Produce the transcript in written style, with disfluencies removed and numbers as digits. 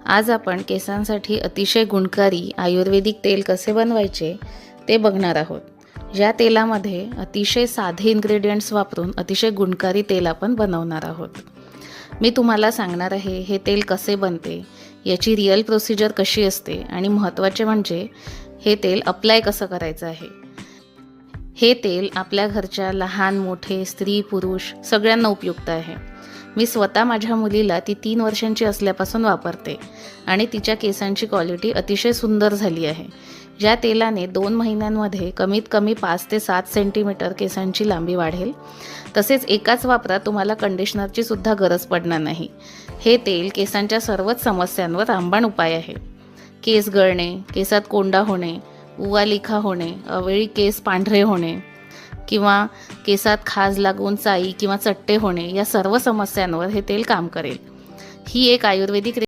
आज आपण केसांसाठी अतिशय गुणकारी आयुर्वेदिक तेल कसे बनवायचे ते बघणार आहोत. या तेलामध्ये अतिशय साधे इन्ग्रेडियंट्स वापरून अतिशय गुणकारी तेल आपण बनवणार आहोत. मी तुम्हाला सांगणार आहे हे तेल कसे बनते, याची रिअल प्रोसिजर कशी असते आणि महत्त्वाचे म्हणजे हे तेल अप्लाय कसं करायचं आहे. हे तेल आपल्या घरच्या लहान मोठे स्त्री पुरुष सगळ्यांना उपयुक्त आहे. मी स्वतः माझ्या मुलीला ती 3 वर्षांची असल्यापासून वापरते आणि तिच्या केसांची क्वालिटी अतिशय सुंदर झाली आहे. या तेलाने 2 महिन्यांमध्ये कमीत कमी 5 ते 7 सेंटीमीटर केसांची लांबी वाढेल. तसेच एकाच वापरात तुम्हाला कंडिशनरची सुद्धा गरज पडणार नाही. हे तेल केसांच्या सर्वच समस्यांवर रामबाण उपाय आहे. केस गळणे, केसात कोंडा होणे, उवालिखा होणे, अवेळी केस पांढरे होणे किंवा केसात खाज लागून चाई किंवा चट्टे होणे, या सर्व समस्यांवर हे तेल काम करेल. ही एक आयुर्वेदिक